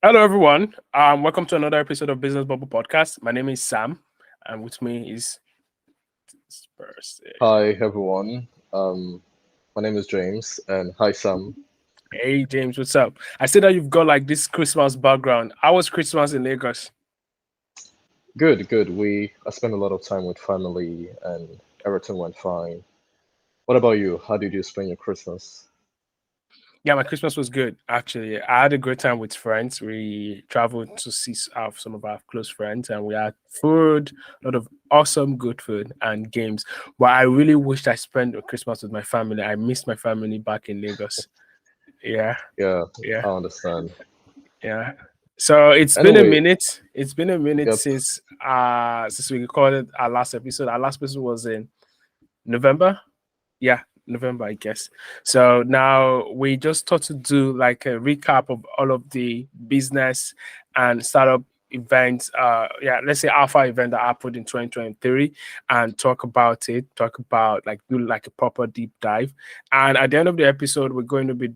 Hello, everyone. Welcome to another episode of Business Bubble Podcast. My name is Sam, and with me is Spurs. Hi everyone. My name is James, and hi Sam. Hey, James, what's up? I see that you've got like this Christmas background. How was Christmas in Lagos? Good, good. I spent a lot of time with family, and everything went fine. What about you? How did you spend your Christmas? Yeah, my Christmas was good. Actually, I had a great time with friends. We traveled to see some of our close friends, and we had food, a lot of awesome, good food, and games. But I really wished I spent Christmas with my family. I missed my family back in Lagos. Yeah, Yeah, yeah. I understand. Yeah. So it's been a Anyway, minute. It's been a minute yep. since we recorded our last episode. Our last episode was in November. Yeah, November, I guess. So now we just thought to do like a recap of all of the business and startup events. Yeah, let's say alpha event that happened in 2023 and talk about it, talk about like do like a proper deep dive. And at the end of the episode, we're going to be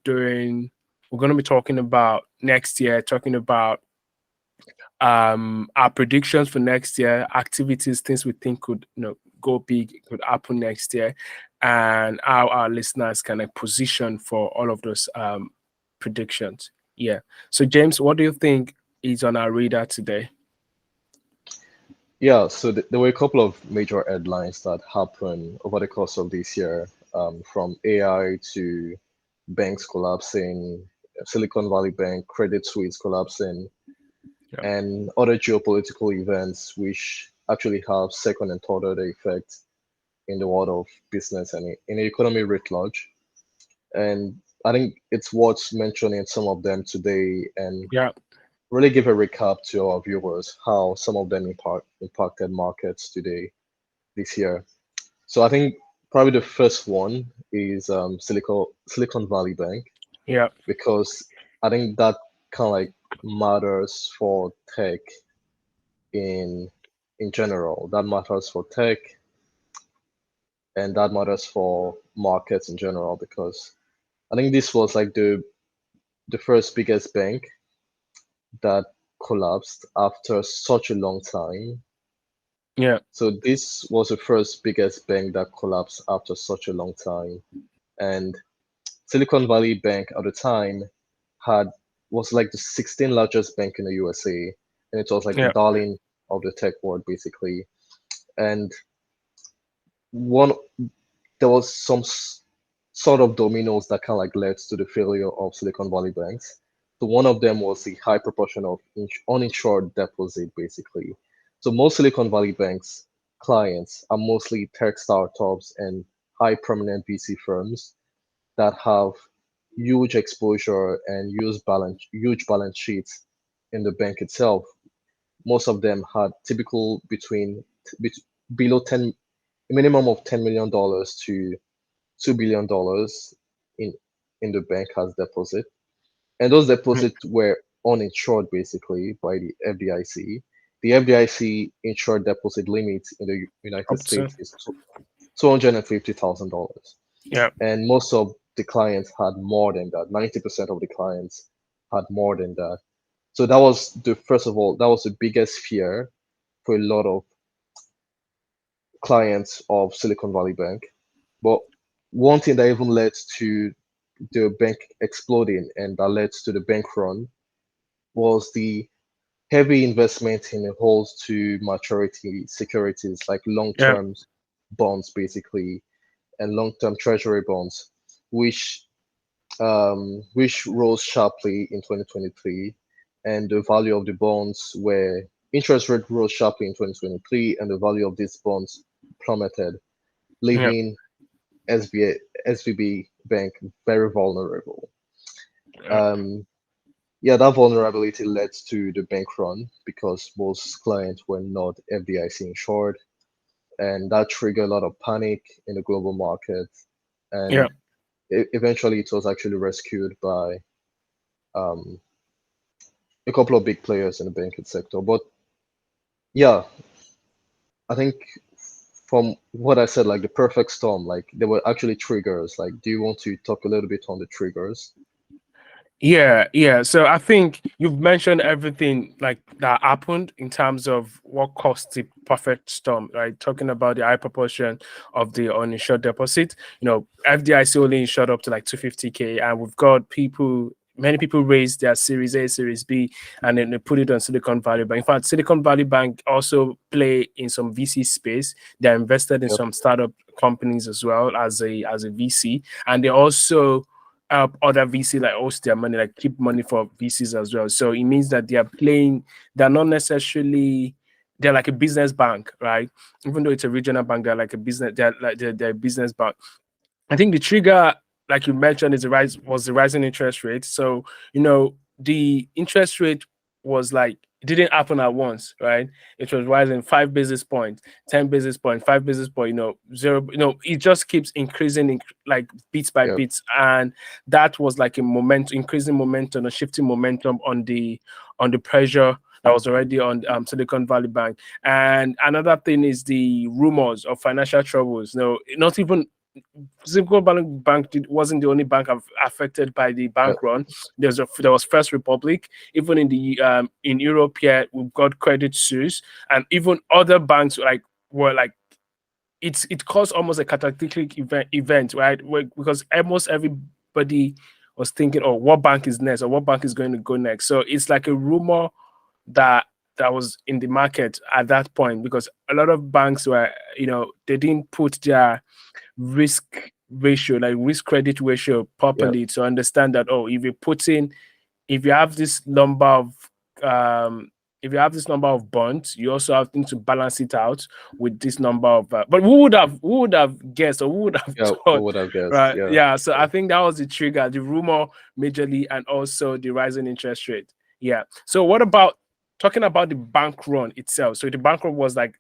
talking about next year, talking about our predictions for next year, activities, things we think could go big, could happen next year, and how our listeners can like position for all of those predictions. Yeah. So James, what do you think is on our radar today? Yeah, so there were a couple of major headlines that happened over the course of this year, from AI to banks collapsing, Silicon Valley Bank, Credit Suisse collapsing, Yeah. and other geopolitical events which actually have second and third order effects in the world of business and in the economy writ large. And I think it's worth mentioning some of them today and Yeah. really give a recap to our viewers how some of them impacted markets today this year. So I think probably the first one is Silicon Valley Bank, Yeah. because I think that kind of like matters for tech in in general. That matters for tech, and that matters for markets in general, because I think this was like the first biggest bank that collapsed after such a long time. Yeah. So this was the first biggest bank that collapsed after such a long time. And Silicon Valley Bank at the time had was like the 16th largest bank in the USA, and it was like the Yeah. darling of the tech world basically. And one there was some sort of dominoes that kind of like led to the failure of Silicon Valley banks. So one of them was the high proportion of uninsured deposit, basically. So most Silicon Valley banks clients are mostly tech startups and high prominent VC firms that have huge exposure and huge balance sheets in the bank itself. Most of them had typical below 10 minimum of $10 million to $2 billion in in the bank as deposit, and those deposits were uninsured basically by the FDIC. The FDIC insured deposit limit in the United Up to. States is $250,000, Yeah. and most of the clients had more than that. 90% of the clients had more than that. So that was the first of all, that was the biggest fear for a lot of clients of Silicon Valley Bank. But one thing that even led to the bank exploding and that led to the bank run was the heavy investment in holds to maturity securities like Yeah. long-term bonds basically, and long-term treasury bonds, which which rose sharply in 2023, and the value of the bonds were interest rate rose sharply in 2023, and the value of these bonds plummeted, Yeah. leaving SVB Bank very vulnerable. Yeah. Um, yeah, that vulnerability led to the bank run because most clients were not FDIC insured, and that triggered a lot of panic in the global market. Yeah. And eventually, it was actually rescued by um, a couple of big players in the banking sector. But yeah, I think from what I said, like the perfect storm, like there were actually triggers. Like, do you want to talk a little bit on the triggers? Yeah. So I think you've mentioned everything like that happened in terms of what caused the perfect storm, right? Talking about the high proportion of the uninsured deposit. FDIC only insured up to like 250K, and we've got many people raised their Series A, Series B, and then they put it on Silicon Valley Bank. In fact, Silicon Valley Bank also play in some VC space. They're invested in Yep. some startup companies as well as a VC, and they also help other VC like host their money, like keep money for VCs as well. So it means that they're not necessarily they're like a business bank, right? Even though it's a regional bank, they're like a business, they're a business bank. I think the trigger, like you mentioned, was the rising interest rate. So, the interest rate was like it didn't happen at once, right? It was rising 5 basis points, 10 basis points, 5 basis point, zero, it just keeps increasing like bits by Yep. bits. And that was like a increasing momentum, a shifting momentum on the pressure that was already on Silicon Valley Bank. And another thing is the rumors of financial troubles. Not even Silicon Valley Bank wasn't the only bank affected by the Yep. bank run. There was First Republic. Even in Europe here, we've got Credit Suisse, and even other banks were like it caused almost a cataclysmic event, right? Because almost everybody was thinking, oh, what bank is next, or what bank is going to go next. So it's like a rumor that was in the market at that point, because a lot of banks were, they didn't put their risk ratio, like risk credit ratio Yep. properly to understand that, oh, if you have this number of um bonds, you also have to balance it out with this number of but who would have guessed, or who would have Yeah, who thought, would have guessed? right? Yeah. Yeah, so I think that was the trigger, the rumor majorly, and also the rising interest rate. Yeah, so what about talking about the bank run itself? So the bank run was like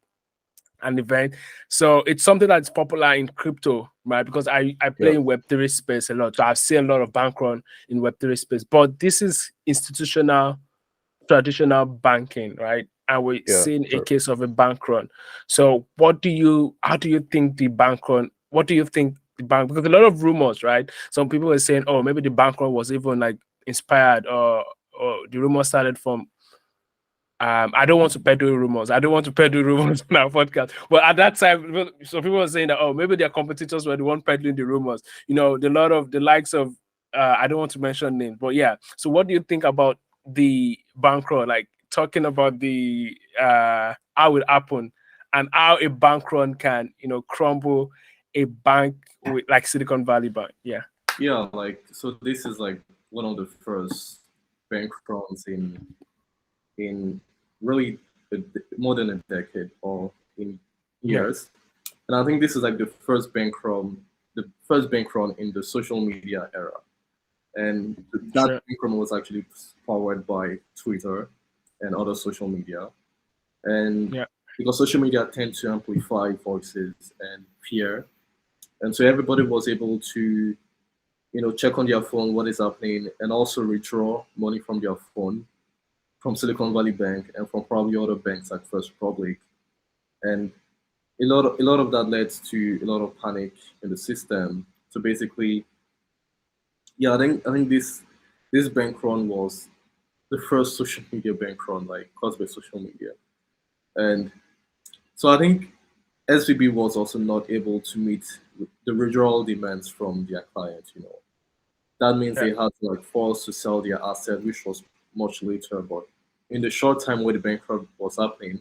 an event. So it's something that's popular in crypto, right? Because I play Yep. in Web3 space a lot. So I've seen a lot of bank run in Web3 space. But this is institutional, traditional banking, right? And we're Yeah. seeing a Sure. case of a bank run. So how do you think the bank run, what do you think the bank, because a lot of rumors, right? Some people were saying, oh, maybe the bank run was even like inspired, or the rumor started from I don't want to peddle rumors. I don't want to peddle rumors on our podcast. But at that time, some people were saying that, oh, maybe their competitors were the one peddling the rumors. The likes of I don't want to mention names, but yeah. So what do you think about the bank run? Like talking about the how it happened and how a bank run can, crumble a bank with like Silicon Valley Bank. Yeah. Yeah, like so this is like one of the first bank runs in really more than a decade or in Yeah. years. And I think this is like the first bank run in the social media era. And that Sure. bank run was actually powered by Twitter and other social media. And Yeah. because social media tend to amplify voices and fear, and so everybody was able to check on their phone what is happening and also withdraw money from their phone from Silicon Valley Bank and from probably other banks like First Republic. And a lot of that led to a lot of panic in the system. So basically, yeah, I think this bank run was the first social media bank run like caused by social media. And so I think SVB was also not able to meet the withdrawal demands from their clients, That means Yeah. they had to like force to sell their asset, which was much later. But in the short time where the bankrupt was happening,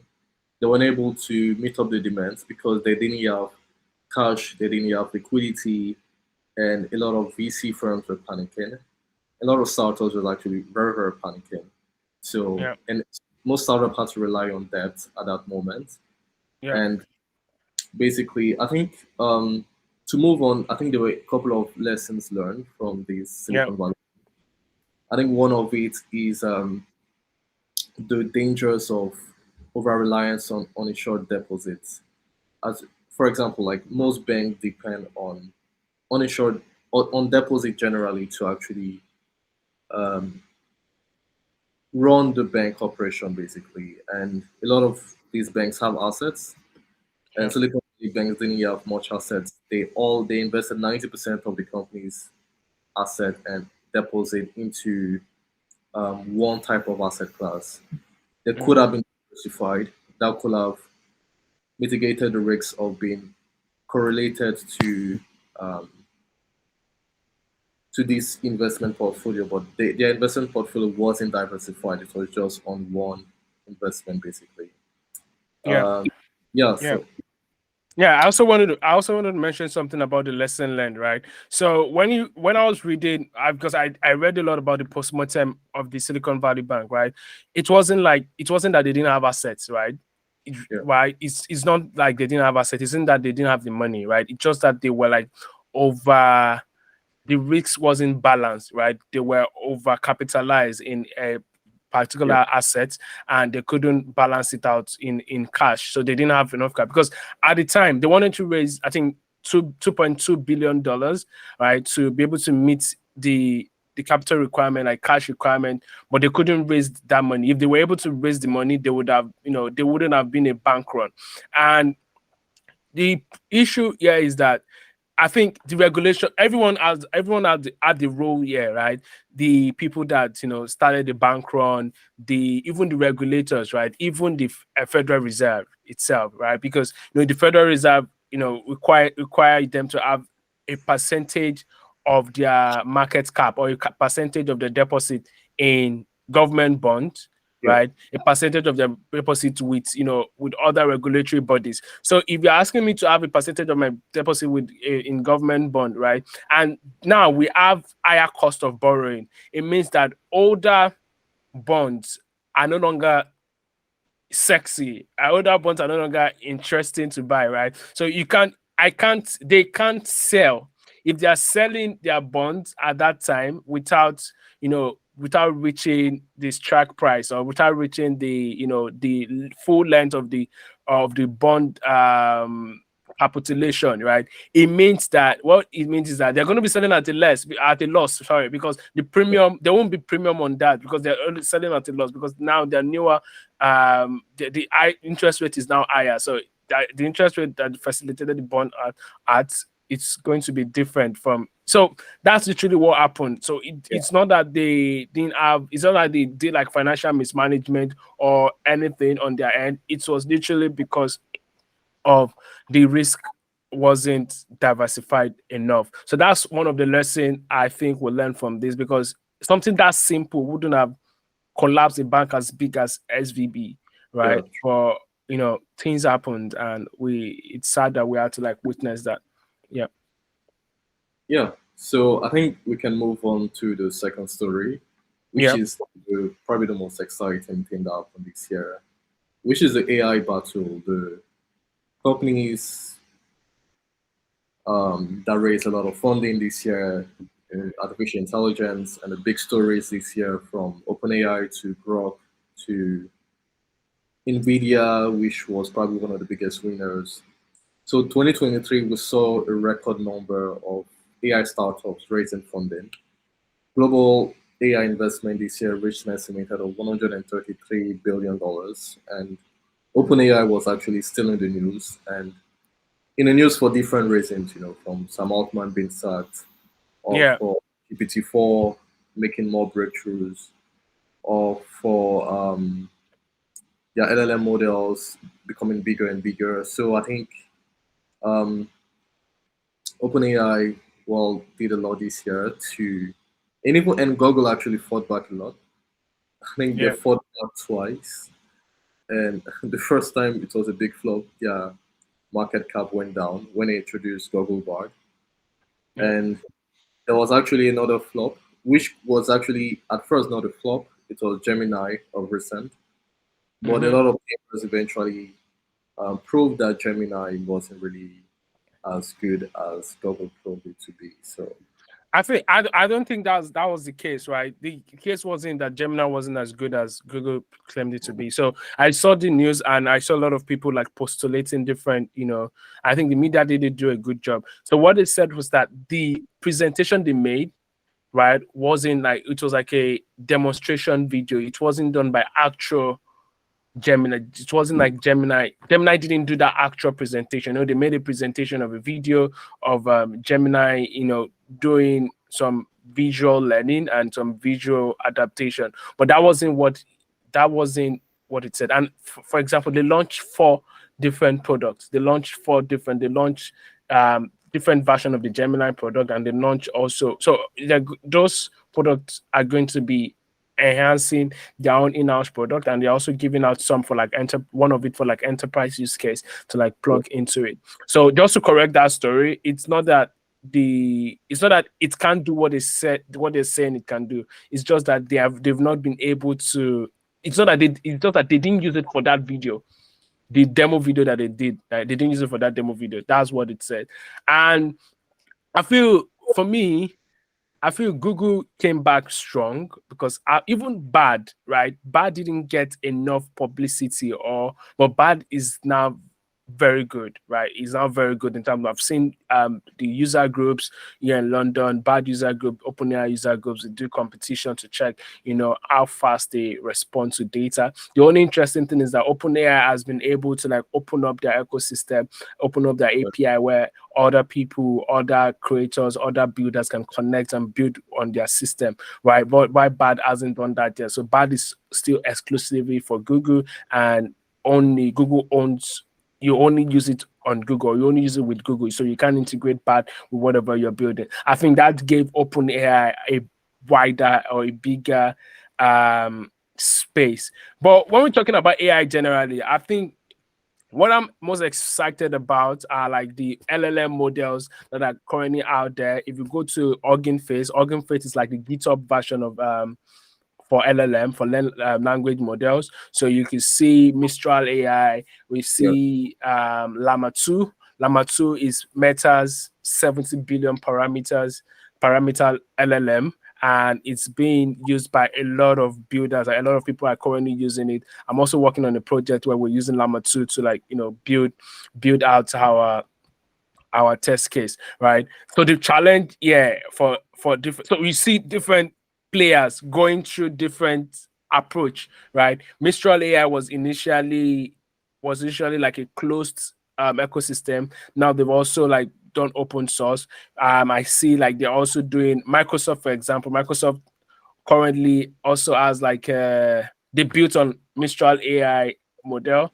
they weren't able to meet up the demands because they didn't have cash, they didn't have liquidity, and a lot of VC firms were panicking. A lot of startups were actually very, very panicking. So, Yeah. and most startups had to rely on debt at that moment. Yeah. And basically, I think to move on, I think there were a couple of lessons learned from this Yeah. Silicon Valley. I think one of it is the dangers of over reliance on uninsured deposits. As for example, like most banks depend on uninsured on deposit generally to actually um, run the bank operation basically. And a lot of these banks have assets, and Yeah. Silicon Valley banks didn't have much assets. They invested 90% of the company's asset and deposit into one type of asset class. They could have been diversified. That could have mitigated the risks of being correlated to this investment portfolio, but their investment portfolio wasn't diversified. It was just on one investment, basically. Yeah. Yeah. Yeah. So Yeah, I also wanted to mention something about the lesson learned, right? So when I was reading, because I read a lot about the postmortem of the Silicon Valley Bank, right? It wasn't that they didn't have assets, right? Yeah. Right? It's not like they didn't have assets. It's not that they didn't have the money, right? It's just that they were like over, the risk wasn't balanced, right? They were over capitalized in a particular asset, and they couldn't balance it out in cash, so they didn't have enough cash, because at the time they wanted to raise, I think, $2.2 billion, right, to be able to meet the capital requirement, like cash requirement, but they couldn't raise that money. If they were able to raise the money, they would have, they wouldn't have been a bank run. And the issue here is that I think the regulation, everyone had the role here, right? The people that started the bank run, even the regulators, right? Even the Federal Reserve itself, right? Because the Federal Reserve, require them to have a percentage of their market cap, or a percentage of the deposit in government bonds, right? A percentage of the deposit with other regulatory bodies. So if you're asking me to have a percentage of my deposit in government bond, right? And now we have higher cost of borrowing. It means that older bonds are no longer sexy. Older bonds are no longer interesting to buy, right? So they can't sell. If they are selling their bonds at that time without reaching the strike price, or without reaching the full length of the bond capitulation, right? It means that they're going to be selling at a loss, sorry, because the premium, there won't be premium on that, because they're only selling at a loss, because now they're newer. The interest rate is now higher, so the interest rate that facilitated the bond at it's going to be different from. So that's literally what happened. So it's not that they didn't have, it's not that they did like financial mismanagement or anything on their end. It was literally because of the risk wasn't diversified enough. So that's one of the lessons I think we'll learn from this, because something that simple wouldn't have collapsed a bank as big as SVB, right? But things happened, and it's sad that we had to like witness that. Yeah. So I think we can move on to the second story, which is probably the most exciting thing that happened this year, which is the AI battle. The companies that raised a lot of funding this year in artificial intelligence, and the big stories this year, from OpenAI to Grok to Nvidia, which was probably one of the biggest winners. So 2023, we saw a record number of AI startups raising funding. Global AI investment this year reached an estimated of $133 billion. And OpenAI was actually still in the news, and in the news for different reasons, from Sam Altman being sacked, or for GPT-4 making more breakthroughs, or for their LLM models becoming bigger and bigger. So I think OpenAI did a lot this year and Google actually fought back a lot. I think they fought back twice, and the first time it was a big flop. Yeah, market cap went down when they introduced Google Bard, and there was actually another flop, which was actually at first not a flop. It was Gemini of recent, but a lot of papers eventually proved that Gemini wasn't really as good as Google proved it to be. So I don't think that was the case, right? The case wasn't that Gemini wasn't as good as Google claimed it to be. So I saw the news, and I saw a lot of people like postulating different, I think the media did do a good job. So what they said was that the presentation they made, right, wasn't like, it was like a demonstration video. It wasn't done by actual Gemini. It wasn't like Gemini didn't do that actual presentation. They made a presentation of a video of Gemini, doing some visual learning and some visual adaptation, but that wasn't what it said. And for example, they launched 4 different products. They launched different version of the Gemini product, and they launch also. So those products are going to be enhancing their own in-house product, and they're also giving out some for like one of it for like enterprise use case to like plug into it. So just to correct that story, it's not that it can't do what they're saying it can do. It's just that they've not been able to. It's just that they didn't use it for that video. The demo video that they did, they didn't use it for that demo video. That's what it said. And I feel, for me, Google came back strong because even Bard, right? Bard didn't get enough publicity, but Bard is now very good, right? It's now very good in terms of, I've seen the user groups here in London, Bard user group, OpenAI user groups, they do competition to check, how fast they respond to data. The only interesting thing is that OpenAI has been able to like open up their ecosystem, open up their API where other people, other creators, other builders can connect and build on their system, right? But why Bard hasn't done that yet? So Bard is still exclusively for Google, and only Google owns. You only use it on Google. You only use it with Google, so you can't integrate Bard with whatever you're building. I think that gave OpenAI a wider or a bigger space. But when we're talking about AI generally, I think what I'm most excited about are like the LLM models that are currently out there. If you go to Hugging Face is like the GitHub version of for LLM, for language models. So you can see Mistral AI, we see Llama 2. Llama 2 is Meta's 70 billion parameter LLM, and it's being used by a lot of builders. A lot of people are currently using it. I'm also working on a project where we're using Llama 2 to like, build out our test case, right? So the challenge, for different, so we see different players going through different approach, right? Mistral AI was initially like a closed ecosystem. Now they've also like done open source. I see like they're also doing Microsoft, for example. Microsoft currently also has like they built on Mistral AI model,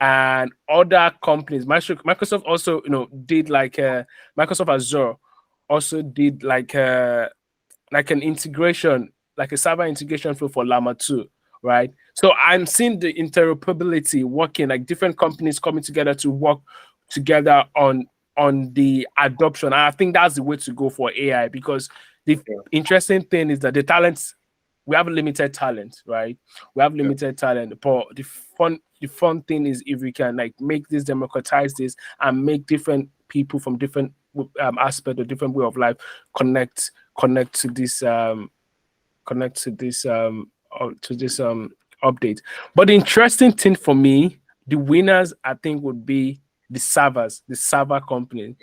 and other companies. Microsoft also, did like Microsoft Azure also did like an integration, like a server integration flow for Llama 2, right? So I'm seeing the interoperability working, like different companies coming together to work together on the adoption. And I think that's the way to go for AI, because the interesting thing is that we have limited talent, right? We have limited talent, but the fun thing is if we can like democratize this and make different people from different aspect or different way of life connect to this update. But the interesting thing for me, the winners I think would be the server company,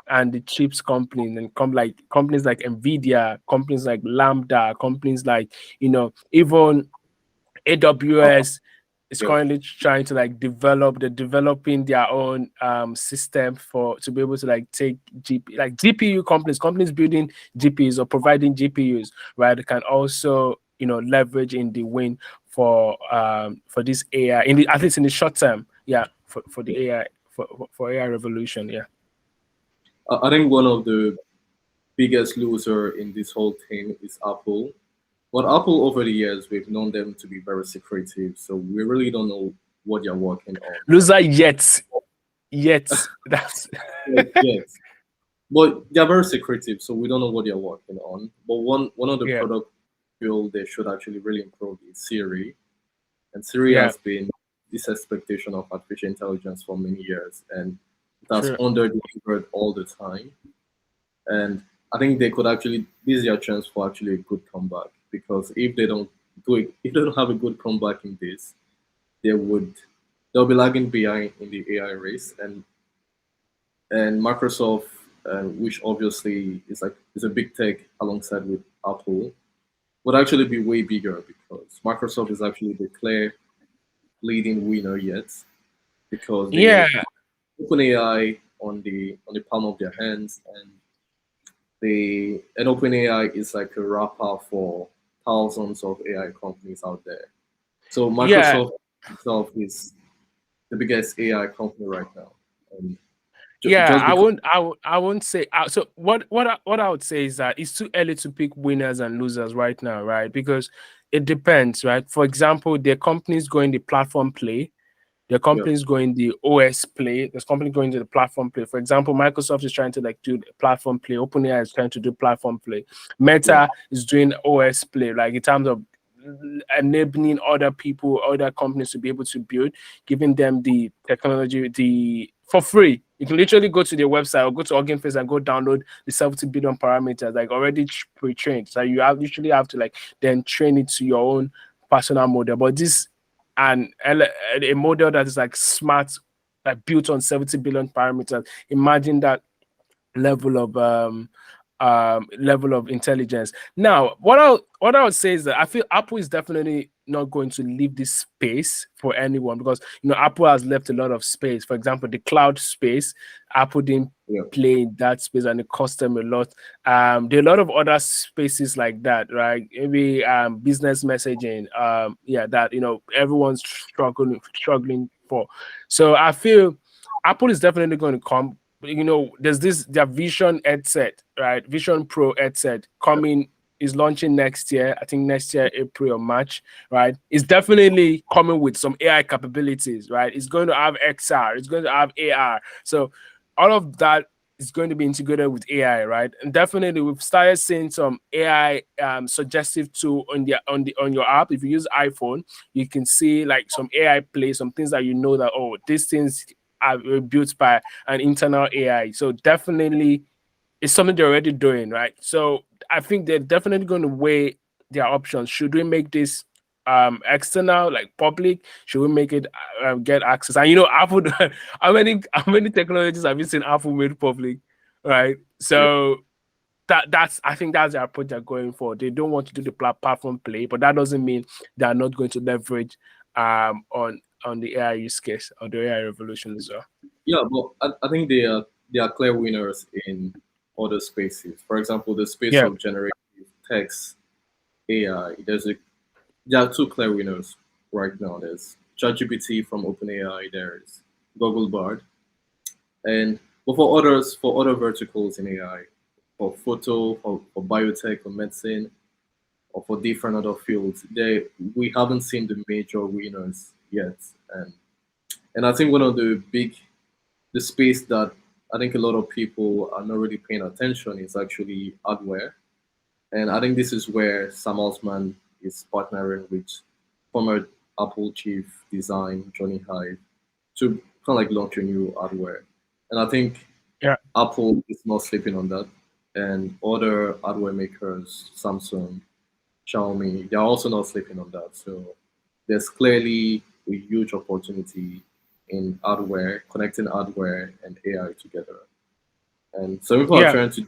and the chips company, and companies like Nvidia, companies like Lambda, companies like even AWS is currently trying to like developing their own system to be able to like take GPU companies building GPUs or providing GPUs, right? They can also leverage in the win for this AI at least in the short term, for the AI for AI revolution. I think one of the biggest loser in this whole thing is Apple. But Apple, over the years, we've known them to be very secretive, so we really don't know what they're working on. Loser yet. That's yes. But they're very secretive, so we don't know what they're working on. But one of the product feel they should actually really improve is Siri. And Siri has been this expectation of artificial intelligence for many years, and it has under-delivered all the time. And I think they could actually, this is their chance for actually a good comeback, because if they don't have a good comeback in this, they'll be lagging behind in the AI race. And Microsoft, which obviously is a big tech alongside with Apple, would actually be way bigger, because Microsoft is actually the clear leading winner yet, because they OpenAI on the palm of their hands, and an OpenAI is like a wrapper for thousands of AI companies out there. So Yeah, Microsoft itself is the biggest AI company right now. And yeah. just because I won't say. So what I would say is that it's too early to pick winners and losers right now, right? Because it depends, right? For example, there are companies going the platform play. There are yeah, companies going the OS play. There's companies going to the platform play. For example, Microsoft is trying to like do the platform play. OpenAI is trying to do platform play. yeah, Meta is doing OS play, like in terms of enabling other people, other companies to be able to build, giving them the technology for free. You can literally go to their website or go to Hugging Face and go download the 70 billion parameters, like already pre-trained. So you usually have to like then train it to your own personal model. But this and a model that is like smart, like built on 70 billion parameters. Imagine that level of level of intelligence. Now, what I would say is that I feel Apple is definitely not going to leave this space for anyone, because Apple has left a lot of space. For example, the cloud space, Apple didn't yeah, play in that space and it cost them a lot. There are a lot of other spaces like that, right? Maybe business messaging, yeah, that everyone's struggling for. So I feel Apple is definitely going to come. There's their Vision headset, right? Vision Pro headset coming, is launching next year. I think next year, April or March, right? It's definitely coming with some AI capabilities, right? It's going to have XR, it's going to have AR. So all of that is going to be integrated with AI, right? And definitely we've started seeing some AI suggestive tool on your app. If you use iPhone, you can see like some AI play, some things that that, oh, these things are built by an internal AI. So definitely it's something they're already doing, right? So I think they're definitely going to weigh their options. Should we make this external, like public? Should we make it get access? And Apple, how many technologies have you seen Apple made public, right? yeah. So that's I think that's their approach they're going for. They don't want to do the platform play, but that doesn't mean they are not going to leverage on the AI use case or the AI revolution as well. Yeah, but I think they are clear winners in other spaces. For example, the space Yeah, of generative text AI. There are two clear winners right now. There's ChatGPT from OpenAI. There's Google Bard, and but for other verticals in AI, for photo, for biotech, for medicine, or for different other fields, we haven't seen the major winners yet. And I think one of the space that I think a lot of people are not really paying attention is actually hardware. And I think this is where Sam Altman is partnering with former Apple chief design Johnny Hive to kind of like launch a new hardware. And I think yeah, Apple is not sleeping on that. And other hardware makers, Samsung, Xiaomi, they're also not sleeping on that. So there's clearly a huge opportunity in hardware, connecting hardware and AI together. And some people are yeah, trying to do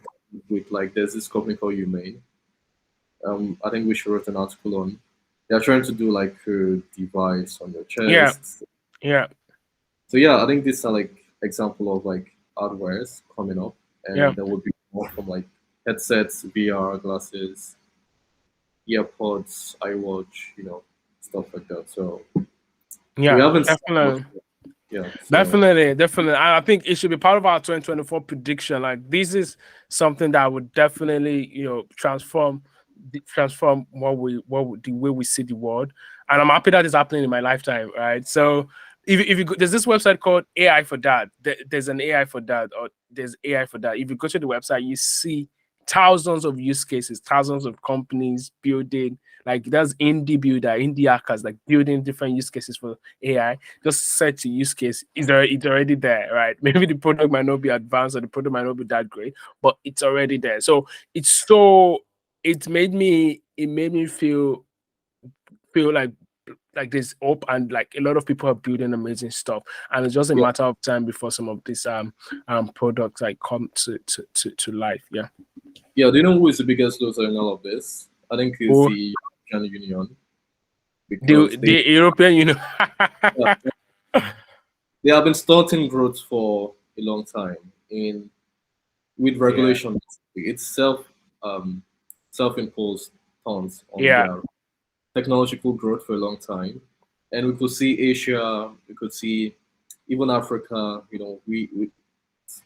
with like there's this company called Humane. I think we should write an article on. They're trying to do like a device on your yeah, chest. yeah, So yeah, I think these are like example of like hardwares coming up, yeah. and there will be more from like headsets, VR glasses, earpods, iWatch, stuff like that. So we Yeah, haven't seen much. definitely. Yeah. So Definitely. I think it should be part of our 2024 prediction. Like this is something that would definitely, transform the way we see the world. And I'm happy that is happening in my lifetime, right? So if you go, there's this website called AI for that. There's an AI for that, or there's AI for that. If you go to the website, you see thousands of use cases, thousands of companies building, like that's indie hackers, like building different use cases for AI. Just search the use case, it's already there, right? Maybe the product might not be advanced or the product might not be that great, but it's already there. So it made me feel like there's hope, and like a lot of people are building amazing stuff, and it's just a yeah, matter of time before some of these products like come to life. Yeah. yeah. Do you know who is the biggest loser in all of this? I think it's Or the European Union the because the European Union. yeah, they have been stunting growth for a long time in with Yeah. regulations. It's self-imposed tons on Yeah. their technological growth for a long time. And we could see Asia, we could see even Africa.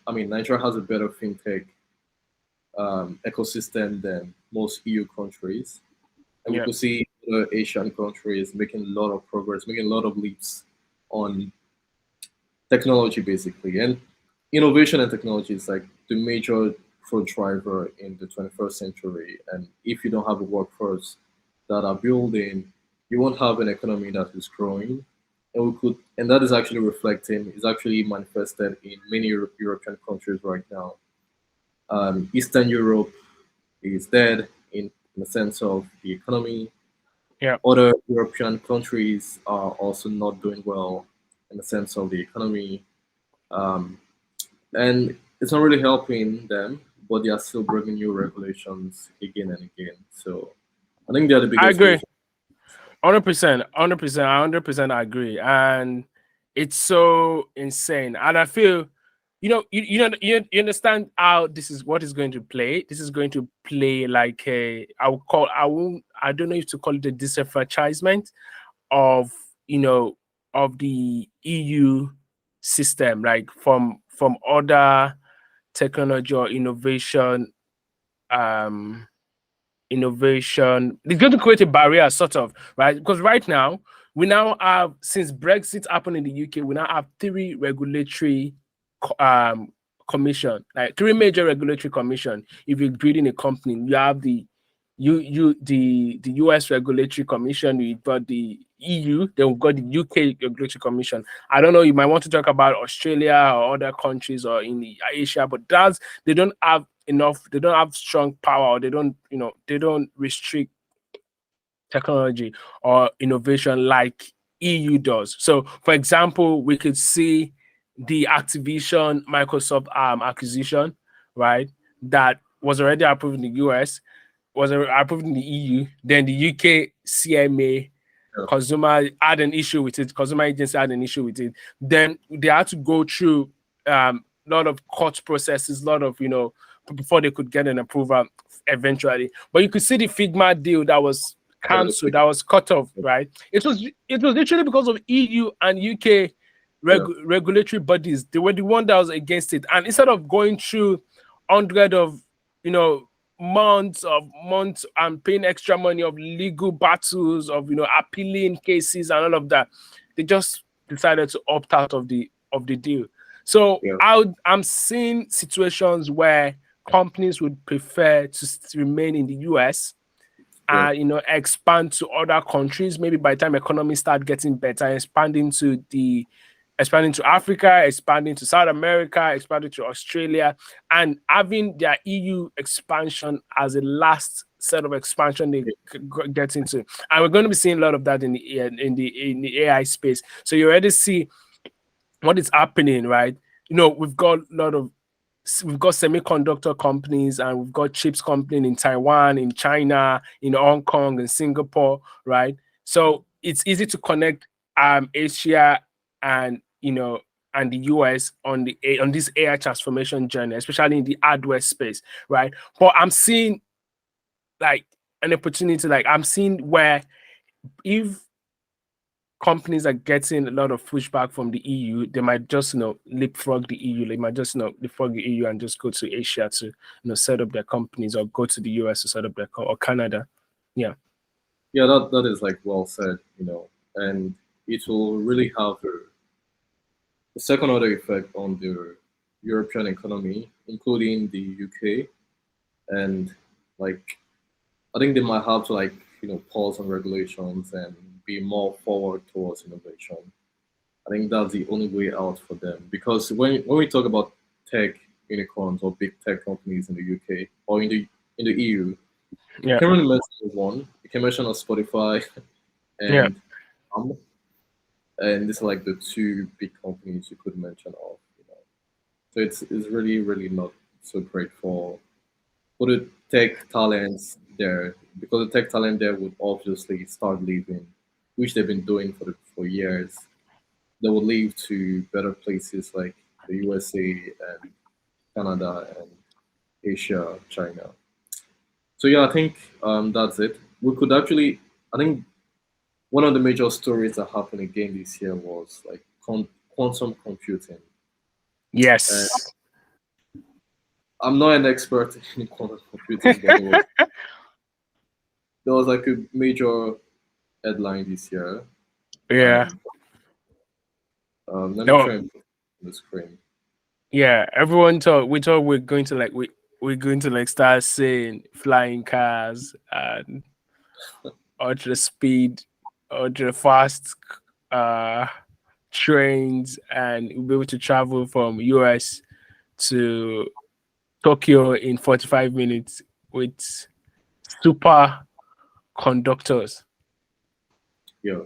I mean, Nigeria has a better fintech ecosystem than most EU countries. And we Yeah. could see other Asian countries making a lot of progress, making a lot of leaps on technology, basically. And innovation and technology is like the major growth driver in the 21st century. And if you don't have a workforce that are building, you won't have an economy that is growing. And that is actually reflecting, is actually manifested in many European countries right now. Eastern Europe is dead in the sense of the economy. Yeah. Other European countries are also not doing well in the sense of the economy. Um, and it's not really helping them, but they are still bringing new regulations again and again. So I think they are the I biggest agree. reason. 100%, 100%, 100% I agree. And it's so insane. And I feel, you understand how this is what is going to play. This is going to play like I don't know if to call it a disenfranchisement of, of the EU system, like from other technology or innovation. It's going to create a barrier, sort of, right? Because right now, we now have, since Brexit happened in the UK, we now have three regulatory commission, like three major regulatory commission. If you're building a company, you have the the US regulatory commission, you've got the EU, then we've got the UK regulatory commission. I don't know, you might want to talk about Australia or other countries or in Asia, but they don't have enough, they don't have strong power, or they don't restrict technology or innovation like EU does. So for example, we could see the Activision Microsoft acquisition, right? That was already approved in the US, was approved in the EU, then the UK CMA consumer had an issue with it, consumer agency had an issue with it. Then they had to go through a lot of court processes, a lot of before they could get an approval eventually. But you could see the Figma deal that was cancelled, that was cut off, right? It was literally because of EU and UK regulatory bodies. They were the one that was against it. And instead of going through hundred of months and paying extra money of legal battles, of appealing cases and all of that, they just decided to opt out of the deal. So I'm seeing situations where companies would prefer to remain in the US and expand to other countries. Maybe by the time economies start getting better, expanding to Africa, expanding to South America, expanding to Australia, and having their EU expansion as a last set of expansion they get into. And we're going to be seeing a lot of that in the AI space. So you already see what is happening, right? We've got semiconductor companies, and we've got chips companies in Taiwan, in China, in Hong Kong, and Singapore, right? So it's easy to connect Asia and and the US on this AI transformation journey, especially in the hardware space, right? But I'm seeing like an opportunity, like I'm seeing where if companies are getting a lot of pushback from the EU, they might just leapfrog the EU. They might just leapfrog the EU and just go to Asia to set up their companies, or go to the US to set up or Canada. Yeah. Yeah, that is like well said, and it will really have a second order effect on the European economy, including the UK. And like I think they might have to pause on regulations and be more forward towards innovation. I think that's the only way out for them, because when we talk about tech unicorns or big tech companies in the UK or in the EU, you can really mention one. You can mention Spotify and and these are like the two big companies you could mention of. So it's really really not so great for the tech talents there, because the tech talent there would obviously start leaving, which they've been doing for years. They would leave to better places like the USA and Canada and Asia, China. So yeah, I think that's it. We could actually, I think one of the major stories that happened again this year was like quantum computing. And Yes. I'm not an expert in quantum computing, but there was like a major headline this year. Yeah. And let me No. try and put it on the screen. Yeah. Everyone thought we're going to like we're going to like start seeing flying cars and ultra speed, ultra fast uh trains, and we'll be able to travel from US to Tokyo in 45 minutes with super conductors. Yeah.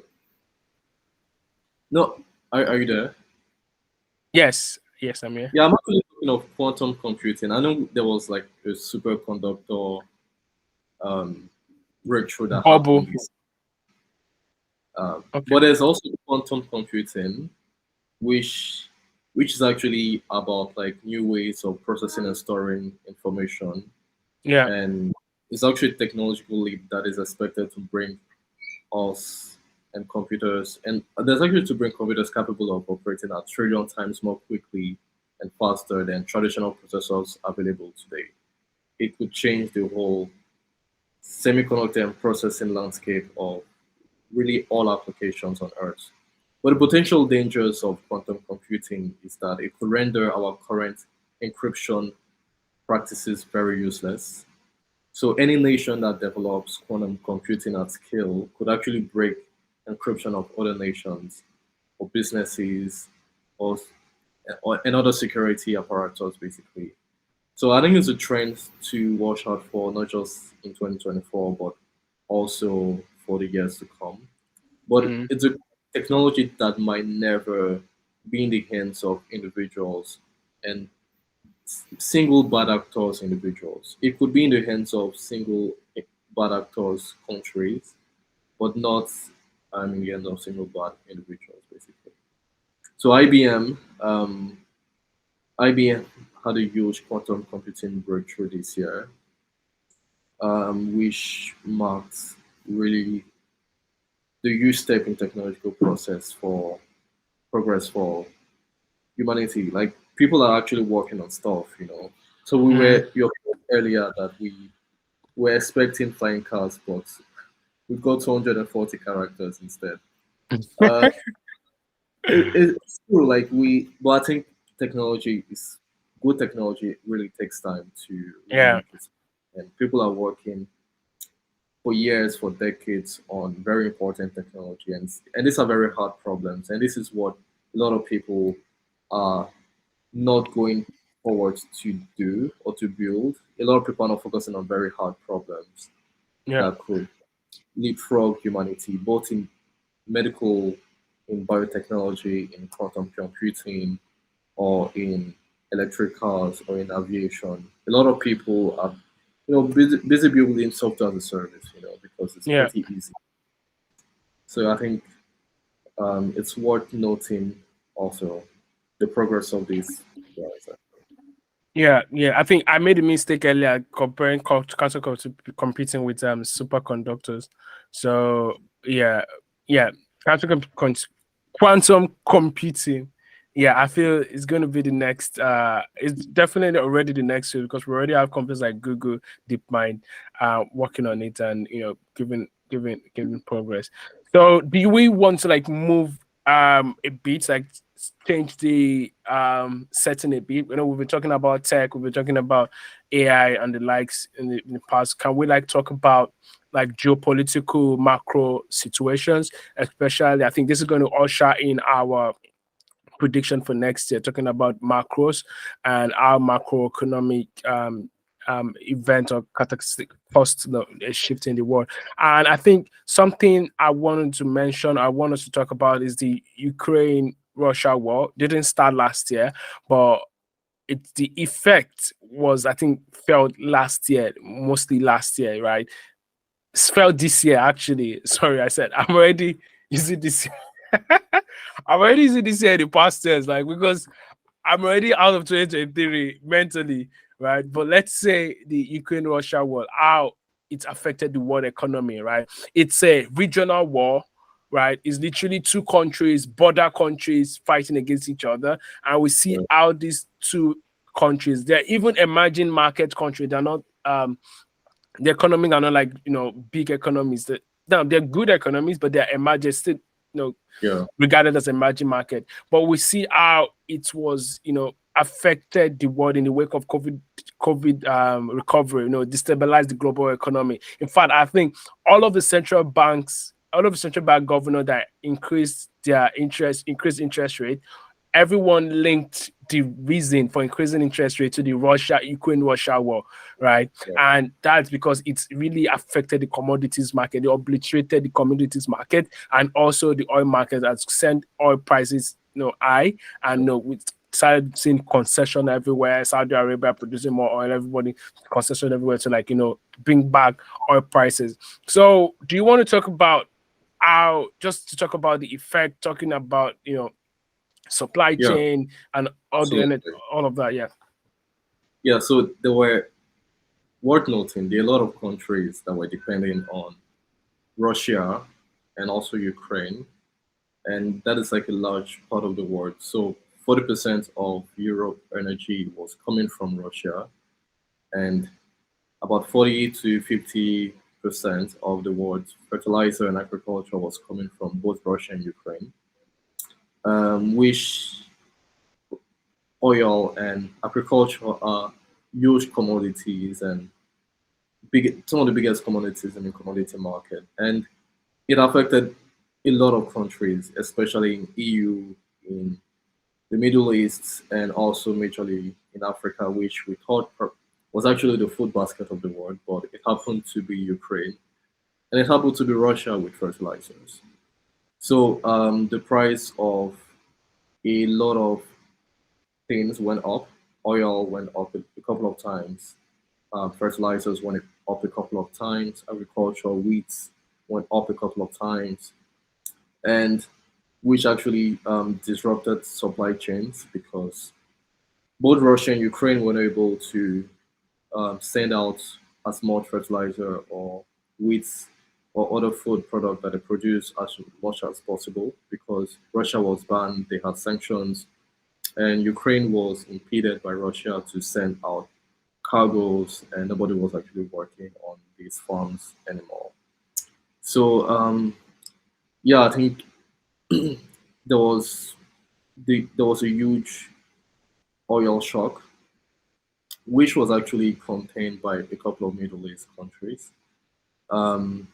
No, are you there? Yes, yes, I'm here. Yeah, I'm actually talking of quantum computing. I know there was like a superconductor um, breakthrough that Bubble. happened. Okay. But there's also quantum computing, which which is actually about like new ways of processing and storing information, Yeah. and it's actually a technological leap that is expected to bring us and computers, and there's actually to bring computers capable of operating at trillion times more quickly and faster than traditional processors available today. It could change the whole semiconductor and processing landscape of really all applications on Earth. But the potential dangers of quantum computing is that it could render our current encryption practices very useless. So any nation that develops quantum computing at scale could actually break encryption of other nations or businesses or, and other security apparatus, basically. So I think it's a trend to watch out for, not just in 2024, but also for the years to come. But Mm. it's a technology that might never be in the hands of individuals and single bad actors individuals. It could be in the hands of single bad actors countries, but not in the hands of single bad individuals, basically. So IBM had a huge quantum computing breakthrough this year, which marked really the huge step in technological process for progress for humanity. Like people are actually working on stuff. So we Mm. were you earlier that we were expecting flying cars, but we got 240 characters instead. Uh, it's true, like but I think technology is good. Technology really takes time to really Yeah. make it, and people are working for years, for decades on very important technology, and these are very hard problems, and this is what a lot of people are not going forward to do or to build. A lot of people are not focusing on very hard problems Yeah. that could leapfrog humanity, both in medical, in biotechnology, in quantum computing, or in electric cars, or in aviation. A lot of people are, busy building software as a service, because it's Yeah. pretty easy. So I think it's worth noting also the progress of these. Yeah, yeah. I think I made a mistake earlier comparing quantum computing with superconductors. So yeah, quantum computing. Yeah, I feel it's going to be the next. It's definitely already the next field because we already have companies like Google, DeepMind, working on it and giving progress. So, do we want to like move a bit like change the setting a bit? We've been talking about tech, we've been talking about AI and the likes in the past. Can we like talk about like geopolitical macro situations, especially? I think this is going to usher in our prediction for next year, talking about macros and our macroeconomic event or catastrophic cost shift in the world. And I think something I wanted to mention, I want us to talk about is the Ukraine-Russia war. Didn't start last year, but the effect was, I think, felt last year, mostly last year, right? It's felt this year, actually. Sorry, I said I'm already using this. I'm already using this year in the past years, like because I'm already out of 2023 mentally. right? But let's say the Ukraine-Russia war, how it affected the world economy, right? It's a regional war, right? It's literally two countries, border countries fighting against each other. And we see how these two countries, they're even emerging market countries. They're not the economies are not like big economies. They're good economies, but they're emerging still, regarded as emerging market. But we see how it was, affected the world in the wake of COVID recovery, destabilized the global economy. In fact, I think all of the central bank governors that increased interest rate, everyone linked the reason for increasing interest rate to the Ukraine-Russia war, right? Yeah. And that's because it's really affected the commodities market. It obliterated the commodities market and also the oil market has sent oil prices, high. And we started seeing concession everywhere. Saudi Arabia producing more oil, everybody concession everywhere to bring back oil prices. So, do you want to talk about just to talk about the effect, talking about supply chain and all of that? Yeah, so there were, worth noting, there are a lot of countries that were depending on Russia and also Ukraine, and that is like a large part of the world. So 40% of Europe energy was coming from Russia, and about 40 to 50% of the world's fertilizer and agriculture was coming from both Russia and Ukraine, which oil and agriculture are huge commodities and some of the biggest commodities in the commodity market. And it affected a lot of countries, especially in EU, in the Middle East, and also majorly in Africa, which we thought was actually the food basket of the world, but it happened to be Ukraine, and it happened to be Russia with fertilizers. So the price of a lot of things went up. Oil went up a couple of times. Fertilizers went up a couple of times. Agricultural wheat went up a couple of times, and which actually disrupted supply chains because both Russia and Ukraine were able to send out as much fertilizer or wheat or other food product that they produce as much as possible because Russia was banned, they had sanctions, and Ukraine was impeded by Russia to send out cargoes, and nobody was actually working on these farms anymore. So I think there was a huge oil shock, which was actually contained by a couple of Middle East countries. Um,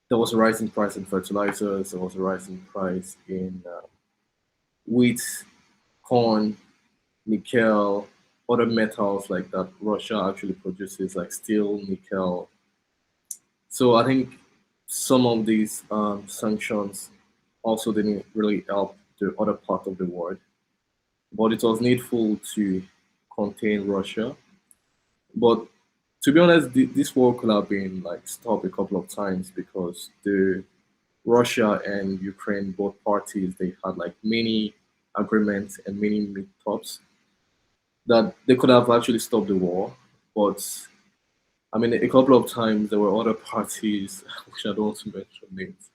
there was a rising price in fertilizers. There was a rising price in wheat, corn, nickel, other metals like that Russia actually produces, like steel, nickel. So I think some of these sanctions also didn't really help the other part of the world, but it was needful to contain Russia. But to be honest, this war could have been like stopped a couple of times because the Russia and Ukraine, both parties, they had like many agreements and many meetups that they could have actually stopped the war. But I mean, a couple of times there were other parties, which I don't want to mention names,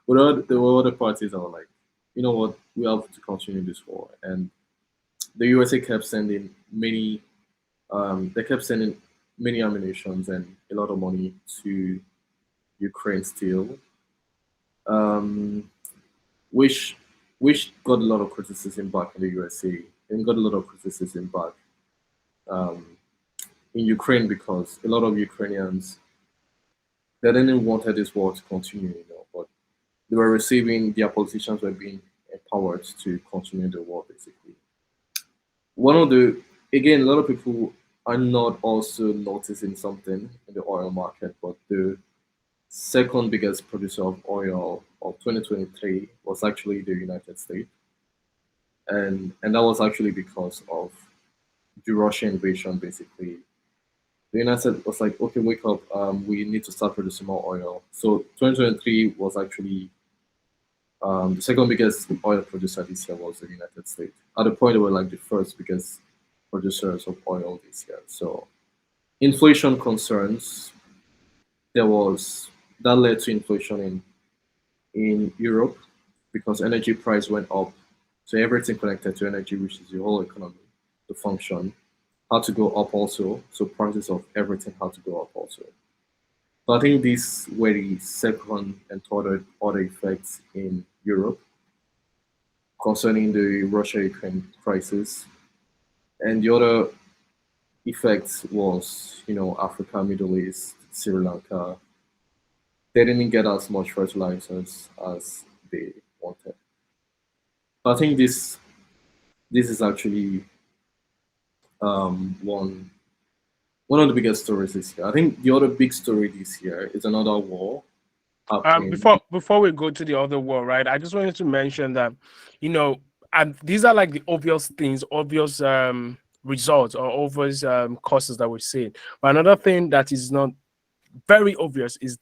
but there were other parties that were like, you know what, we have to continue this war. And the USA kept sending they kept sending many ammunitions and a lot of money to Ukraine still, um, which got a lot of criticism back in the USA and got a lot of criticism back um, in Ukraine because a lot of Ukrainians they didn't wanted this war to continue, but they were receiving their politicians were being empowered to continue the war basically. One of the again, a lot of people are not also noticing something in the oil market, but the second biggest producer of oil of 2023 was actually the United States, and that was actually because of the Russian invasion. Basically, the United States was like, okay, wake up, we need to start producing more oil. So 2023 was actually the second biggest oil producer this year was the United States. At the point, they were like the first biggest producers of oil this year. So inflation concerns, that led to inflation in Europe because energy price went up. So everything connected to energy, which is the whole economy, the function, had to go up also. So prices of everything had to go up also. So I think these were the second and third order effects in Europe concerning the Russia-Ukraine crisis. And the other effects was, Africa, Middle East, Sri Lanka. They didn't get as much fertilizers as they wanted. I think this is actually one of the biggest stories this year. I think the other big story this year is another war happening. Before we go to the other war, right? I just wanted to mention that, and these are like the obvious things, obvious results or obvious causes that we're seeing. But another thing that is not very obvious is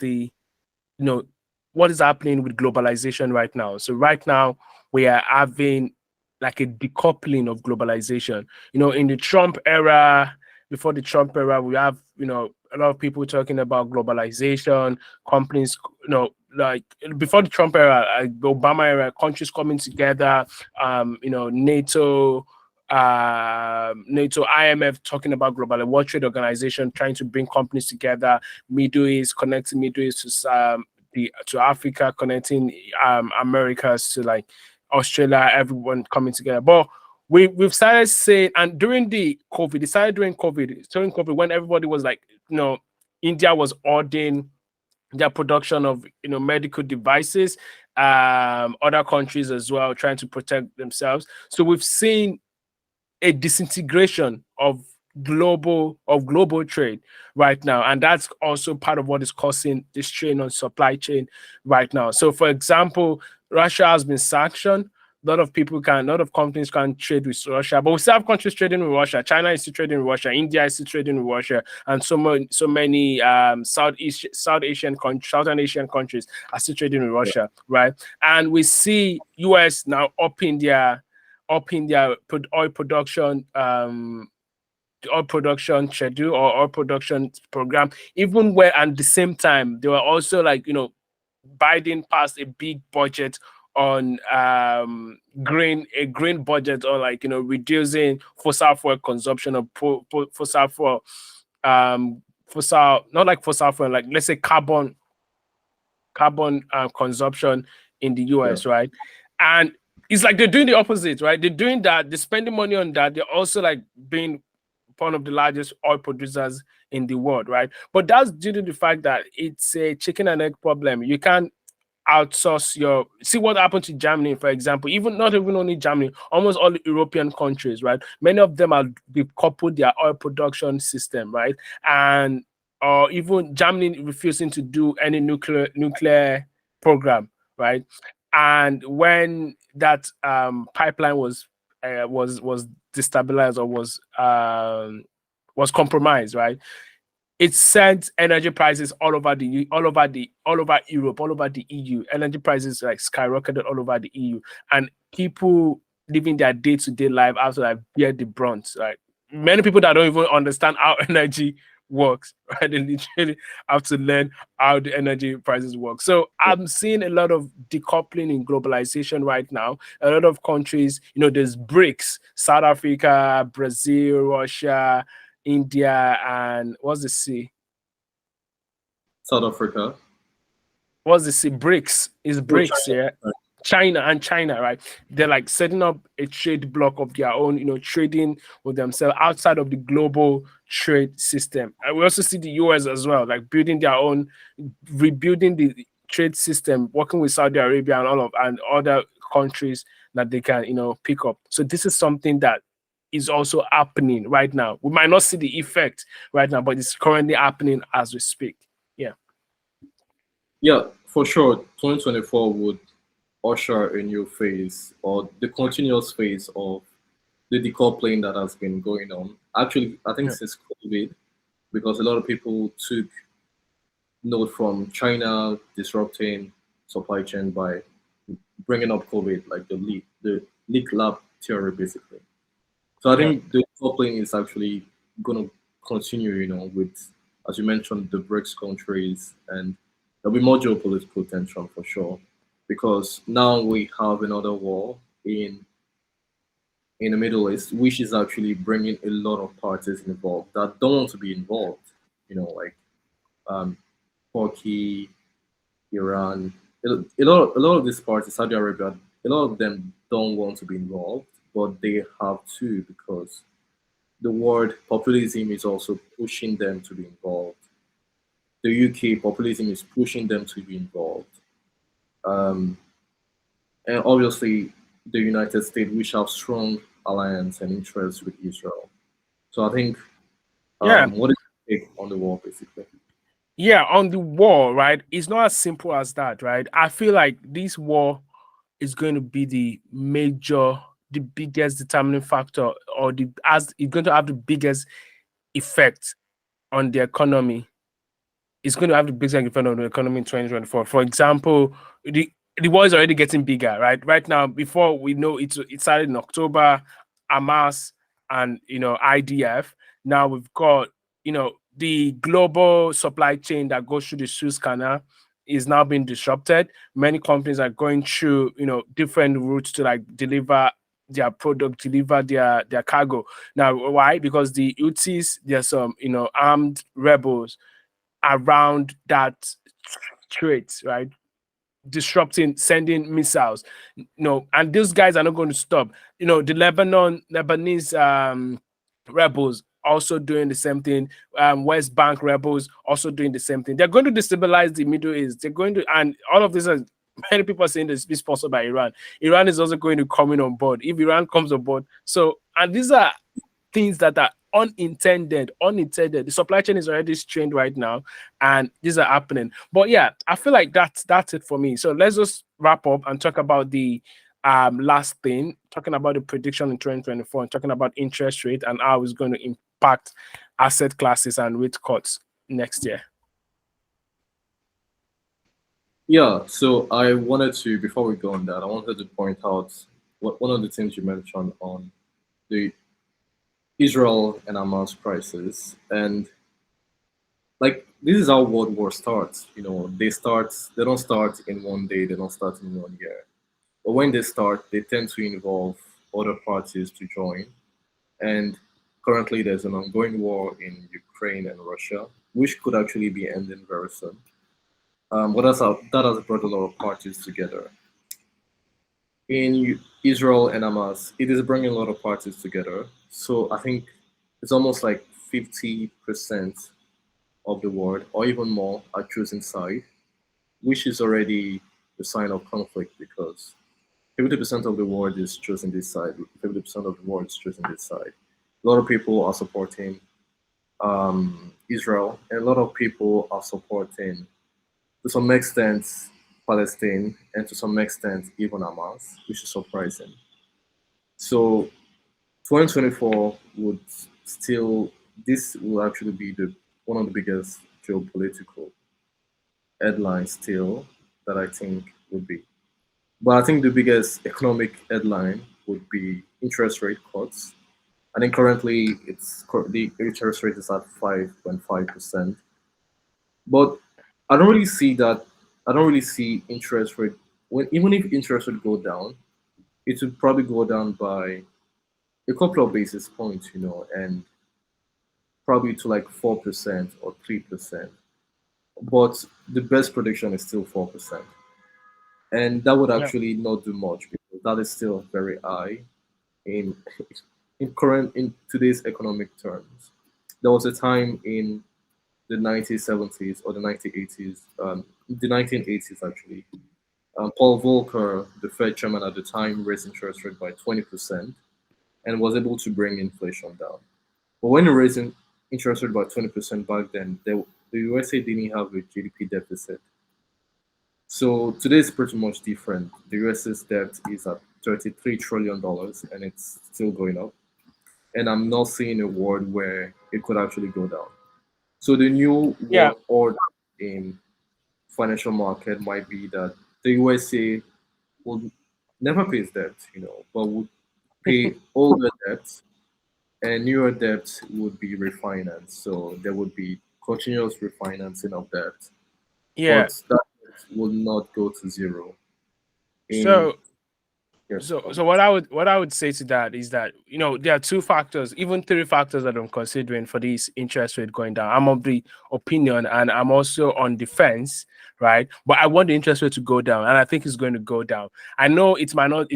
what is happening with globalization right now. So right now we are having like a decoupling of globalization. In the Trump era, before the Trump era, we have, a lot of people talking about globalization, companies, like before the Trump era, the Obama era, countries coming together, NATO, IMF talking about global World Trade Organization, trying to bring companies together, Middle East, connecting Middle East to Africa, connecting Americas to like Australia, everyone coming together. But we've started saying, and during COVID, when everybody was like, India was ordering their production of medical devices, other countries as well trying to protect themselves. So we've seen a disintegration of global trade right now, and that's also part of what is causing this strain on supply chain right now. So for example, Russia has been sanctioned. A lot of companies can trade with Russia, but we still have countries trading with Russia. China is still trading with Russia. India is still trading with Russia, and so many Southern Asian countries are still trading with Russia, right? And we see US now upping their oil production schedule or oil production program, even where at the same time they were also like, Biden passed a big budget on grain budget, or like, reducing fossil fuel consumption of fossil fuel, not like fossil fuel, like let's say carbon consumption in the US, right? And it's like they're doing the opposite, right? They're doing that, they're spending money on that. They're also like being one of the largest oil producers in the world, right? But that's due to the fact that it's a chicken and egg problem. You can't outsource see what happened to Germany, for example. Not even only Germany, almost all the European countries, right? Many of them have decoupled their oil production system, right? And or even Germany refusing to do any nuclear program, right? And when that pipeline was destabilized or was compromised, right? It sent energy prices all over Europe, all over the EU. Energy prices like skyrocketed all over the EU, and people living their day-to-day life have to like bear the brunt. Right, many people that don't even understand how energy works, right? They literally have to learn how the energy prices work. So I'm seeing a lot of decoupling in globalization right now. A lot of countries, there's BRICS: South Africa, Brazil, Russia, India, and what's the C? South Africa. What's the C? BRICS. Is BRICS, China. yeah. China, right? They're like setting up a trade block of their own, trading with themselves outside of the global trade system. And we also see the US as well, like building their own, rebuilding the trade system, working with Saudi Arabia and other countries that they can, pick up. So this is something that is also happening right now. We might not see the effect right now, but it's currently happening as we speak. Yeah. Yeah, for sure. 2024 would usher a new phase, or the continuous phase of the decoupling that has been going on. Actually, I think since COVID, because a lot of people took note from China disrupting supply chain by bringing up COVID, like the leak lab theory, basically. So I think the coupling is actually going to continue, with, as you mentioned, the BRICS countries, and there'll be more geopolitical tension for sure, because now we have another war in the Middle East, which is actually bringing a lot of parties involved that don't want to be involved, like um, Turkey, Iran, a lot of these parties, Saudi Arabia, a lot of them don't want to be involved, but they have to, because the word populism is also pushing them to be involved. The UK populism is pushing them to be involved. Um, and obviously the United States, which have strong alliance and interests with Israel. So I think, Yeah. what is your take on the war, basically? Yeah, on the war, right? It's not as simple as that, right? I feel like this war is going to be the biggest determining factor, or it's going to have the biggest effect on the economy. It's going to have the biggest effect on the economy in 2024. For example, the war is already getting bigger, right? Right now, before we know it started in October, Hamas and IDF. Now we've got the global supply chain that goes through the Suez Canal is now being disrupted. Many companies are going through different routes to like deliver their product, deliver their cargo. Now, why? Because the Houthis, there's some armed rebels around that strait, right? Disrupting, sending missiles, and those guys are not going to stop. The Lebanese rebels also doing the same thing. West Bank rebels also doing the same thing. They're going to destabilize the Middle East. They're going to, and all of this is many people are saying this is sponsored by Iran. Iran is also going to come in on board if Iran comes on board. So, and these are things that are unintended. The supply chain is already strained right now, and these are happening. But yeah, I feel like that's it for me. So let's just wrap up and talk about the last thing, talking about the prediction in 2024 and talking about interest rate and how it's going to impact asset classes and rate cuts next year. Yeah, so I wanted to, before we go on that, I wanted to point out one of the things you mentioned on the Israel and Hamas crisis. And like, this is how world war starts. They don't start in one day, they don't start in 1 year. But when they start, they tend to involve other parties to join. And currently there's an ongoing war in Ukraine and Russia, which could actually be ending very soon. But that has brought a lot of parties together. In Israel and Hamas, it is bringing a lot of parties together. So I think it's almost like 50% of the world, or even more, are choosing side, which is already a sign of conflict, because 50% of the world is choosing this side, 50% of the world is choosing this side. A lot of people are supporting Israel, and a lot of people are supporting, to some extent, Palestine, and to some extent, even Hamas, which is surprising. So 2024 would still, this will actually be one of the biggest geopolitical headlines still that I think would be. But I think the biggest economic headline would be interest rate cuts. I think currently the interest rate is at 5.5%. But I don't really see that. I don't really see interest rate, even if interest rate go down, it would probably go down by a couple of basis points, and probably to like 4% or 3%. But the best prediction is still 4%. And that would Yeah. actually not do much, because that is still very high in in today's economic terms. There was a time in the 1970s or the 1980s, the 1980s actually. Paul Volcker, the Fed chairman at the time, raised interest rate by 20% and was able to bring inflation down. But when raising interest rate by 20% back then, the USA didn't have a GDP deficit. So today is pretty much different. The US's debt is at $33 trillion and it's still going up. And I'm not seeing a world where it could actually go down. So the new Yeah. world order in financial market might be that the USA will never pay its debt, but would pay all the debts and newer debt would be refinanced. So there would be continuous refinancing of debt, Yeah. but that will not go to zero. In So yes, so what I would say to that is that, there are two factors, even three factors that I'm considering for this interest rate going down. I'm of the opinion, and I'm also on the fence, right? But I want the interest rate to go down, and I think it's going to go down. I know it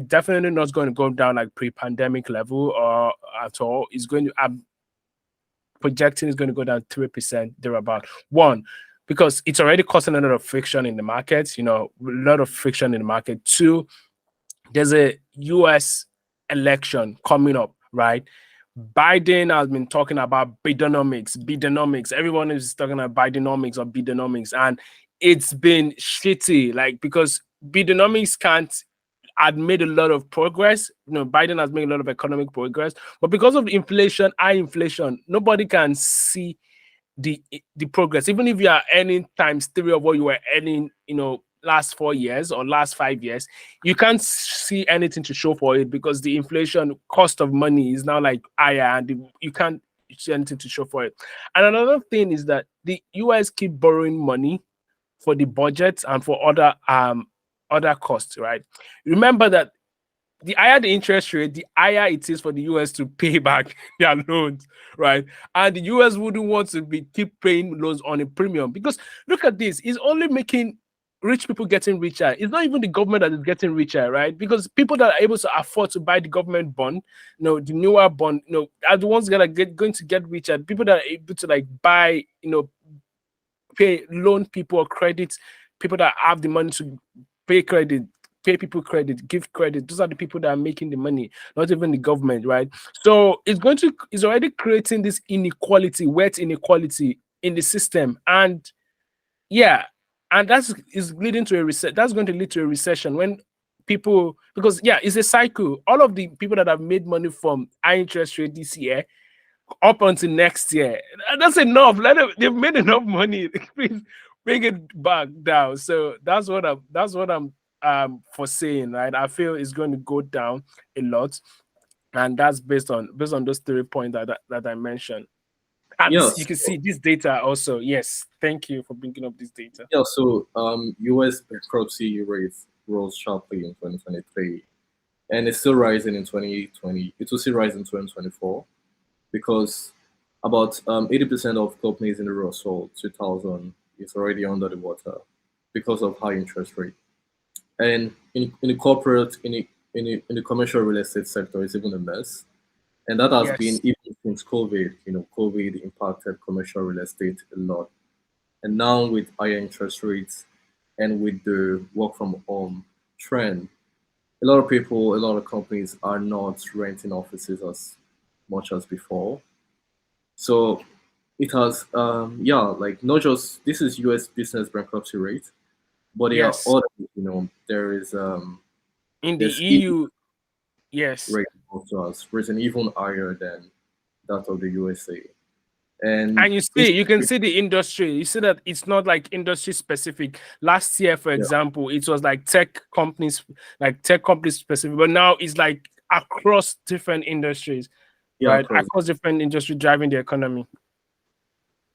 definitely not going to go down like pre-pandemic level or at all. I'm projecting it's going to go down 3% thereabout. One, because it's already causing a lot of friction in the market, a lot of friction in the market. Two, there's a US election coming up, right? Biden has been talking about Bidenomics. Everyone is talking about Bidenomics or Bidenomics, and it's been shitty, like, because Bidenomics had made a lot of progress. Biden has made a lot of economic progress, but because of the inflation, high inflation, nobody can see the progress. Even if you are earning times three of what you were earning, last 4 years or last 5 years, you can't see anything to show for it because the inflation cost of money is now like higher, and you can't see anything to show for it. And another thing is that the US keep borrowing money for the budget and for other costs, right? Remember that the higher the interest rate, the higher it is for the US to pay back their loans, right? And the US wouldn't want to keep paying loans on a premium, because look at this, it's only making rich people getting richer. It's not even the government that is getting richer, right? Because people that are able to afford to buy the government bond, the newer bond, are the ones that are going to get richer. People that are able to like buy, pay loan people or credit people that have the money to pay credit, pay people credit, give credit. Those are the people that are making the money, not even the government, right? So it's already creating this inequality, wealth inequality in the system. And yeah, and is leading to a recession. That's going to lead to a recession when people, because yeah, it's a cycle. All of the people that have made money from high interest rate this year up until next year, that's enough. They've made enough money. Please bring it back down. So that's what I'm foreseeing, right? I feel it's going to go down a lot, and that's based on those 3 points that I mentioned. And yeah, you can so, see this data also. Yes, thank you for bringing up this data. yeah. So U.S. bankruptcy rate rose sharply in 2023, and it's still rising in 2020. It will still rise in 2024 because about 80% of companies in the Russell 2000 is already under the water because of high interest rate. And in the corporate, in the commercial real estate sector, it's even a mess. And that has been Yes. even since COVID. COVID impacted commercial real estate a lot. And now with higher interest rates and with the work from home trend, a lot of people, a lot of companies are not renting offices as much as before. So it has, like not just this is U.S. business bankruptcy rate, but there are Yes. other, there is In the there's EU EU, yes. rate also has risen even higher than that of the USA. And And this, you can see the industry. You see that it's not like industry specific. Last year, for yeah, example, it was like tech companies specific, but now it's like across different industries, yeah, right? across, Across different industry driving the economy.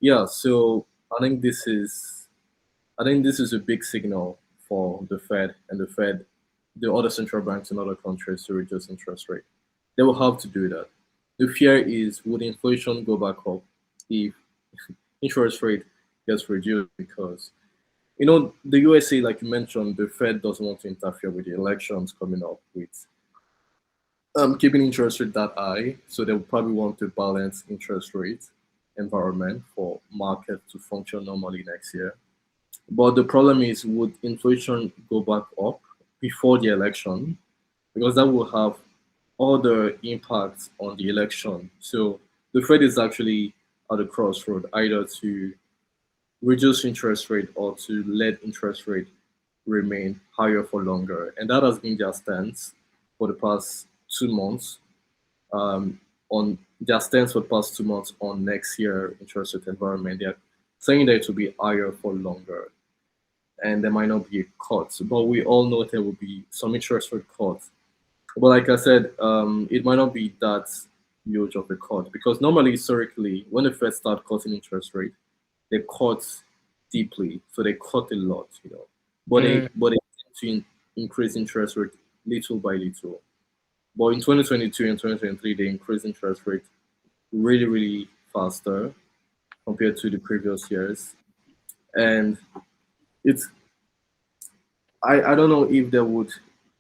yeah. So I think this is a big signal for the Fed and the other central banks in other countries to reduce interest rate. They will have to do that. The fear is, would inflation go back up if interest rate gets reduced? Because the USA, like you mentioned, the Fed doesn't want to interfere with the elections coming up with keeping interest rate that high. So they will probably want to balance interest rate environment for market to function normally next year. But the problem is, would inflation go back up before the election? Because that will have other impacts on the election. So the Fed is actually at a crossroad, either to reduce interest rate or to let interest rate remain higher for longer. And that has been their stance for the past 2 months. On their stance for the past 2 months on next year interest rate environment, they're saying that it will be higher for longer and there might not be a cut. But we all know there will be some interest rate cuts. But like I said, it might not be that huge of a cut, because normally historically when the Fed start cutting interest rate, they cut deeply, so they cut a lot, but they tend to increase interest rate little by little. But in 2022 and 2023, they increased interest rate really, really faster compared to the previous years. And it's, I don't know if they would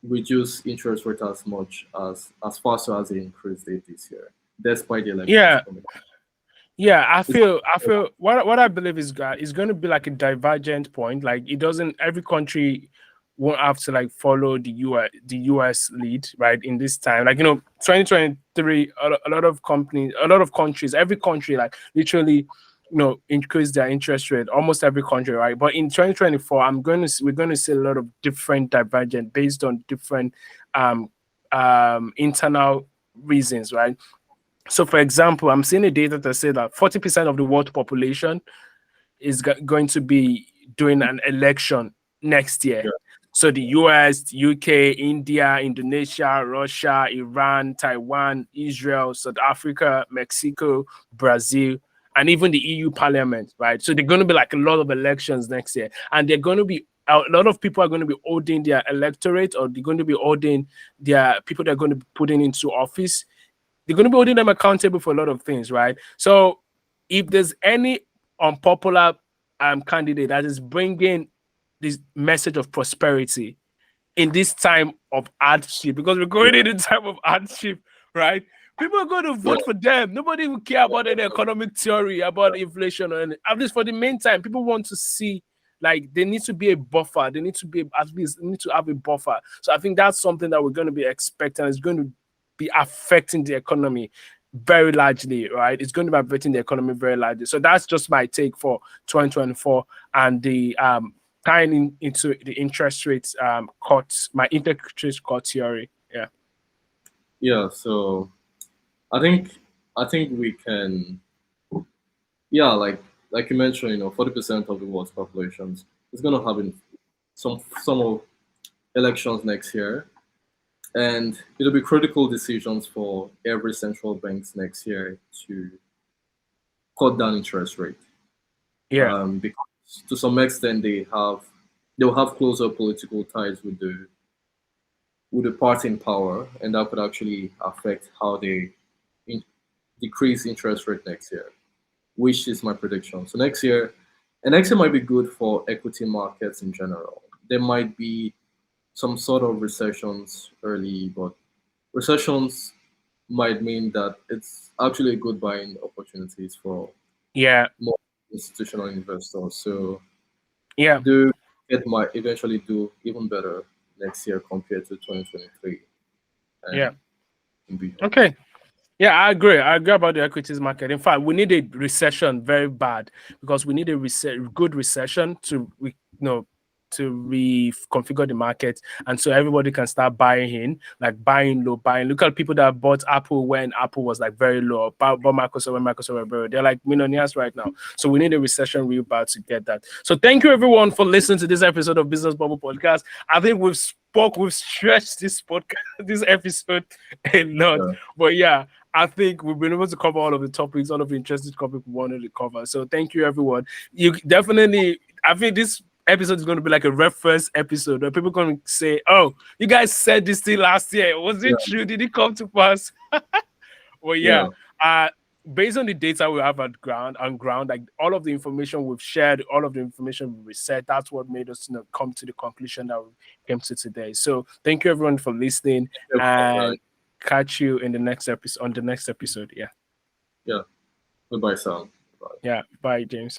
reduce interest rate as much as faster as they increased it this year, despite the elections coming. Yeah, I feel what I believe is going to be like a divergent point. Like it doesn't, every country won't have to like follow the US lead, right? In this time, like 2023, a lot of countries, every country like literally increase their interest rate, almost every country, right? But in 2024, we're going to see a lot of different divergent based on different internal reasons, right? So, for example, I'm seeing a data that says that 40% of the world population is going to be doing an election next year. Yeah. So the US, UK, India, Indonesia, Russia, Iran, Taiwan, Israel, South Africa, Mexico, Brazil, and even the EU Parliament, right? So they're going to be like a lot of elections next year. And they're going to be, a lot of people are going to be holding their electorate, or they're going to be holding their people that are going to be putting into office. They're going to be holding them accountable for a lot of things, right? So if there's any unpopular candidate that is bringing this message of prosperity in this time of hardship, because we're going in a time of hardship, right? People are going to vote for them. Nobody will care about any economic theory, about inflation, or anything. At least for the meantime, people want to see, like, there needs to be a buffer. They need to be, at least, they need to have a buffer. So I think that's something that we're going to be expecting. It's going to be affecting the economy very largely, right? It's going to be affecting the economy very largely. So that's just my take for 2024 and the tying into the interest rates cuts, my interest rate cut theory. Yeah, so I think we can, like you mentioned, 40% of the world's populations is going to have some of elections next year, and it'll be critical decisions for every central banks next year to cut down interest rate. Because to some extent they'll have closer political ties with the party in power, and that could actually affect how they decrease interest rate next year, which is my prediction. So next year might be good for equity markets in general. There might be some sort of recessions early, but recessions might mean that it's actually a good buying opportunities for more institutional investors. So the market might eventually do even better next year compared to 2023. Okay. Yeah, I agree. I agree about the equities market. In fact, we need a recession very bad, because we need a good recession to reconfigure the market, and so everybody can start buying in, like buying low, buying. Look at people that bought Apple when Apple was like very low, bought Microsoft when Microsoft were very low. They're like millionaires right now. So we need a recession real bad to get that. So thank you everyone for listening to this episode of Business Bubble Podcast. I think we've stretched this podcast, this episode a lot, but I think we've been able to cover all of the topics, all of the interesting topics we wanted to cover. So thank you, everyone. You definitely, I think this episode is going to be like a reference episode where people are going to say, "Oh, you guys said this thing last year. Was it true? Did it come to pass?" Well, based on the data we have on ground, like all of the information we've shared, all of the information we reset, that's what made us come to the conclusion that we came to today. So thank you, everyone, for listening, and catch you in the next episode. On the next episode, Goodbye, Sam. Bye. Bye, James.